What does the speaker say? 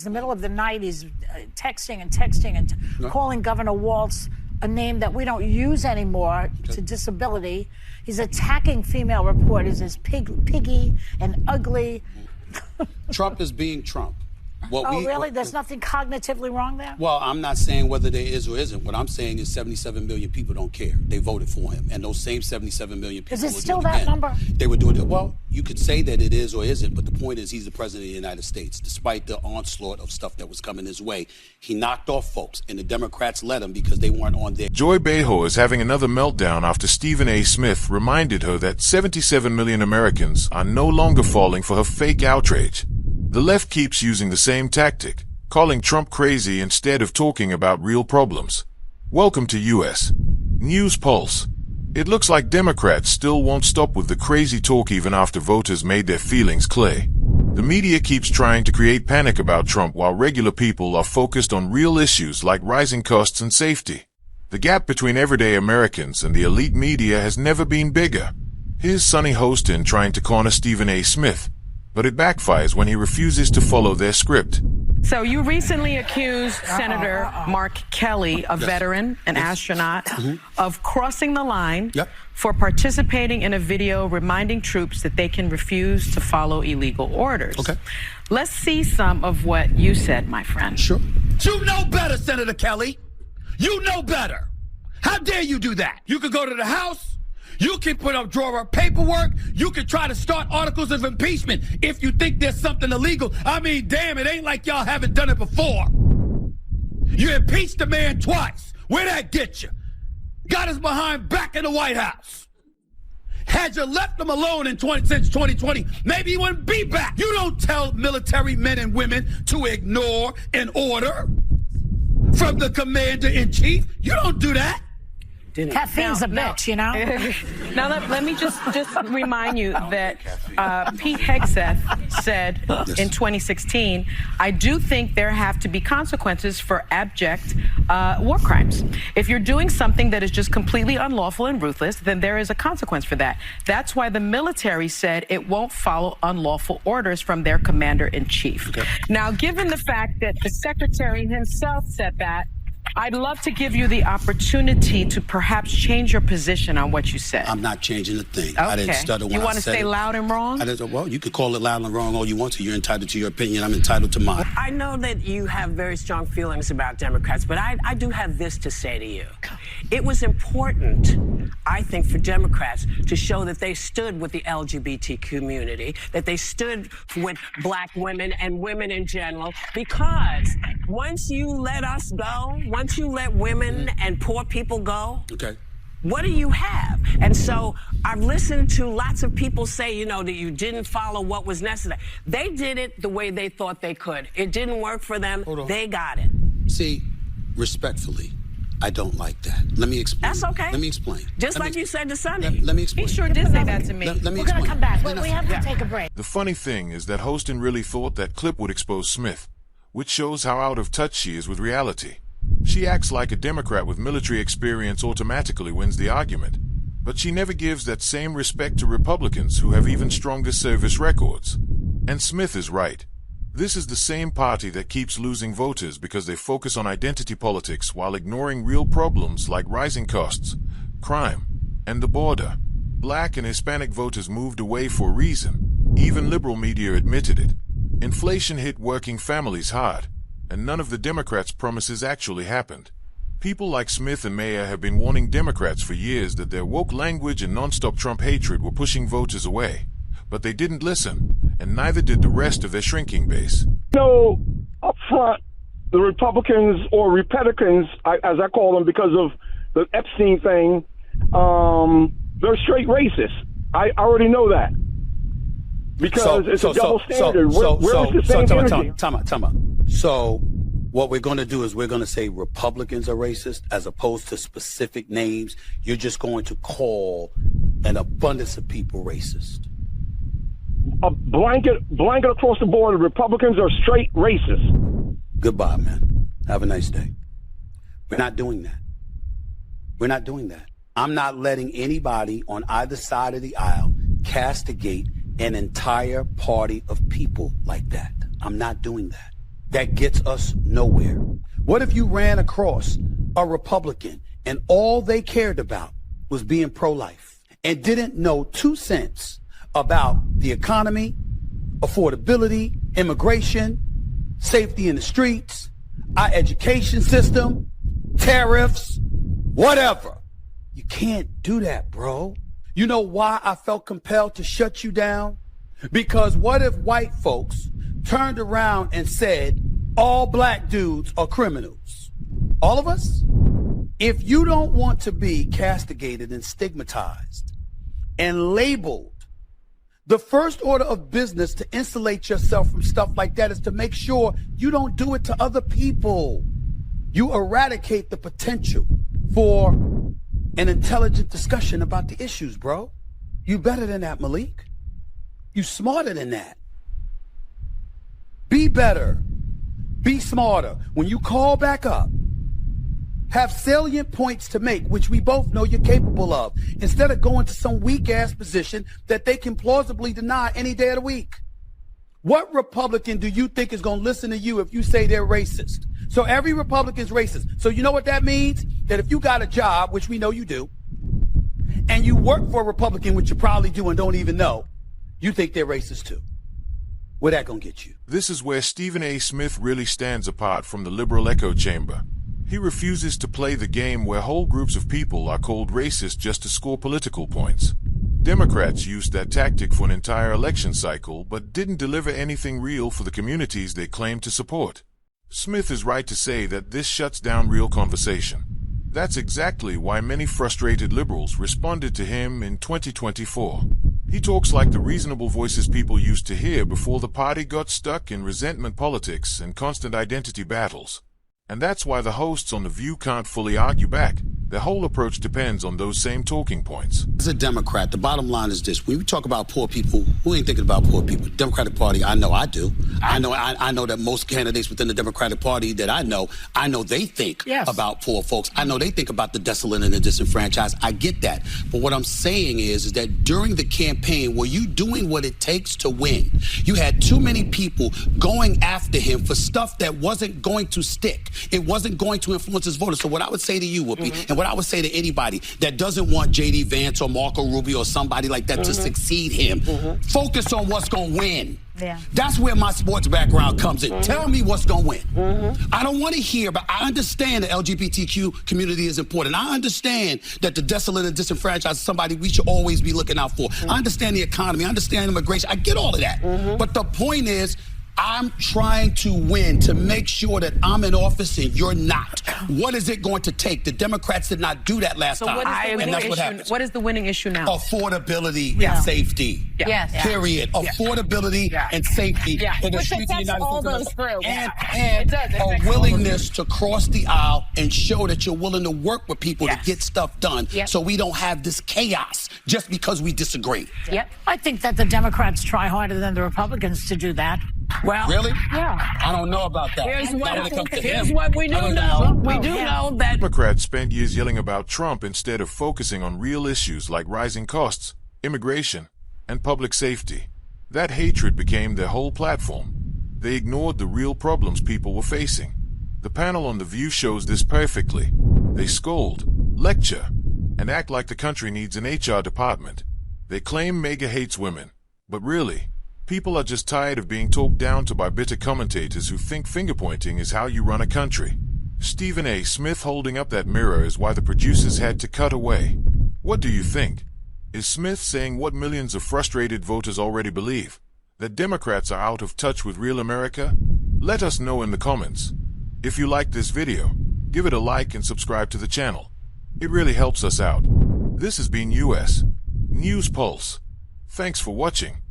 In the middle of the night, he's texting and calling Governor Walz a name that we don't use anymore to disability. He's attacking female reporters as piggy and ugly. Trump is being Trump. Really? There's nothing cognitively wrong there? Well, I'm not saying whether there is or isn't. What I'm saying is 77 million people don't care. They voted for him. And those same 77 million people... Is it still that number? They were doing it. Well, you could say that it is or isn't, but the point is he's the president of the United States. Despite the onslaught of stuff that was coming his way, he knocked off folks, and the Democrats let him because they weren't on their... Joy Behar is having another meltdown after Stephen A. Smith reminded her that 77 million Americans are no longer falling for her fake outrage. The left keeps using the same tactic, calling Trump crazy instead of talking about real problems. Welcome to U.S. News Pulse. It looks like Democrats still won't stop with the crazy talk even after voters made their feelings clear. The media keeps trying to create panic about Trump while regular people are focused on real issues like rising costs and safety. The gap between everyday Americans and the elite media has never been bigger. Here's Sonny Hostin trying to corner Stephen A. Smith, but it backfires when he refuses to follow their script. So you recently accused Senator Mark Kelly, a veteran, an astronaut, of crossing the line for participating in a video reminding troops that they can refuse to follow illegal orders. Okay. Let's see some of what you said, my friend. Sure. You know better, Senator Kelly. You know better. How dare you do that? You could go to the House. You can put up drawer paperwork. You can try to start articles of impeachment if you think there's something illegal. I mean, damn, it ain't like y'all haven't done it before. You impeached the man twice. Where'd that get you? Got us behind back in the White House. Had you left him alone since 2020, maybe he wouldn't be back. You don't tell military men and women to ignore an order from the commander-in-chief. You don't do that. Caffeine's a bitch, you know? Now, let me just remind you that Pete Hegseth said in 2016, I do think there have to be consequences for abject war crimes. If you're doing something that is just completely unlawful and ruthless, then there is a consequence for that. That's why the military said it won't follow unlawful orders from their commander-in-chief. Okay. Now, given the fact that the secretary himself said that, I'd love to give you the opportunity to perhaps change your position on what you said. I'm not changing a thing. Okay. I didn't stutter when I said it. You want to stay loud and wrong? Well, you could call it loud and wrong all you want to. You're entitled to your opinion. I'm entitled to mine. I know that you have very strong feelings about Democrats, but I do have this to say to you. It was important, I think, for Democrats to show that they stood with the LGBT community, that they stood with black women and women in general, because once you let us go, once you let women and poor people go, what do you have? And so I've listened to lots of people say, you know, that you didn't follow what was necessary. They did it the way they thought they could. It didn't work for them. They got it. See, respectfully, I don't like that. Let me explain. That's okay. Let me explain. Just like you said to Sonny. Let me explain. He sure did say that to me. Let me We're going to come back. We have to Yeah. take a break. The funny thing is that Hostin really thought that clip would expose Smith, which shows how out of touch she is with reality. She acts like a Democrat with military experience automatically wins the argument, but she never gives that same respect to Republicans who have even stronger service records. And Smith is right. This is the same party that keeps losing voters because they focus on identity politics while ignoring real problems like rising costs, crime, and the border. Black and Hispanic voters moved away for a reason. Even liberal media admitted it. Inflation hit working families hard, and none of the Democrats' promises actually happened. People like Smith and Mayer have been warning Democrats for years that their woke language and nonstop Trump hatred were pushing voters away. But they didn't listen, and neither did the rest of their shrinking base. No, up front, the Republicans or Republicans, as I call them because of the Epstein thing, they're straight racist. I already know that. Because it's a double standard. Where's the same energy? Time out. So what we're going to do is we're going to say Republicans are racist as opposed to specific names. You're just going to call an abundance of people racist. A blanket across the board, Republicans are straight racist. Goodbye, man. Have a nice day. We're not doing that. We're not doing that. I'm not letting anybody on either side of the aisle castigate an entire party of people like that. I'm not doing that. that gets us nowhere? What if you ran across a Republican and all they cared about was being pro-life and didn't know 2 cents about the economy, affordability, immigration, safety in the streets, our education system, tariffs, whatever? You can't do that, bro. You know why I felt compelled to shut you down? Because what if white folks turned around and said, all black dudes are criminals? All of us? If you don't want to be castigated and stigmatized and labeled, the first order of business to insulate yourself from stuff like that is to make sure you don't do it to other people. You eradicate the potential for an intelligent discussion about the issues, bro. You better than that, Malik. You smarter than that. Be better. Be smarter. When you call back up, have salient points to make, which we both know you're capable of, instead of going to some weak-ass position that they can plausibly deny any day of the week. What Republican do you think is going to listen to you if you say they're racist? So every Republican's racist. So you know what that means? That if you got a job, which we know you do, and you work for a Republican, which you probably do and don't even know, you think they're racist too. Where that going to get you? This is where Stephen A. Smith really stands apart from the liberal echo chamber. He refuses to play the game where whole groups of people are called racist just to score political points. Democrats used that tactic for an entire election cycle, but didn't deliver anything real for the communities they claim to support. Smith is right to say that this shuts down real conversation. That's exactly why many frustrated liberals responded to him in 2024. He talks like the reasonable voices people used to hear before the party got stuck in resentment politics and constant identity battles. And that's why the hosts on The View can't fully argue back. Their whole approach depends on those same talking points. As a Democrat, the bottom line is this. When we talk about poor people, who ain't thinking about poor people? Democratic Party, I know I do. I know that most candidates within the Democratic Party that I know they think about poor folks. I know they think about the desolate and the disenfranchised. I get that. But what I'm saying is that during the campaign, were you doing what it takes to win? You had too many people going after him for stuff that wasn't going to stick. It wasn't going to influence his voters. So what I would say to you, Whoopi, and what I would say to anybody that doesn't want J.D. Vance or Marco Rubio or somebody like that to succeed him, focus on what's going to win. Yeah. That's where my sports background comes in. Tell me what's going to win. I don't want to hear, but I understand the LGBTQ community is important. I understand that the desolate and disenfranchised is somebody we should always be looking out for. I understand the economy. I understand immigration. I get all of that. But the point is, I'm trying to win to make sure that I'm in office and you're not. What is it going to take? The Democrats did not do that last time. And that's what happens. What is the winning issue now? Affordability and safety. Yes. Period. Affordability and safety in the streets of the United States. And a willingness to cross the aisle and show that you're willing to work with people to get stuff done so we don't have this chaos just because we disagree. I think that the Democrats try harder than the Republicans to do that. Well, really? Yeah. I don't know about that. Here's what we do know. We do know that Democrats spent years yelling about Trump instead of focusing on real issues like rising costs, immigration, and public safety. That hatred became their whole platform. They ignored the real problems people were facing. The panel on The View shows this perfectly. They scold, lecture, and act like the country needs an HR department. They claim MAGA hates women, but really, people are just tired of being talked down to by bitter commentators who think finger-pointing is how you run a country. Stephen A. Smith holding up that mirror is why the producers had to cut away. What do you think? Is Smith saying what millions of frustrated voters already believe? That Democrats are out of touch with real America? Let us know in the comments. If you like this video, give it a like and subscribe to the channel. It really helps us out. This has been U.S. News Pulse. Thanks for watching.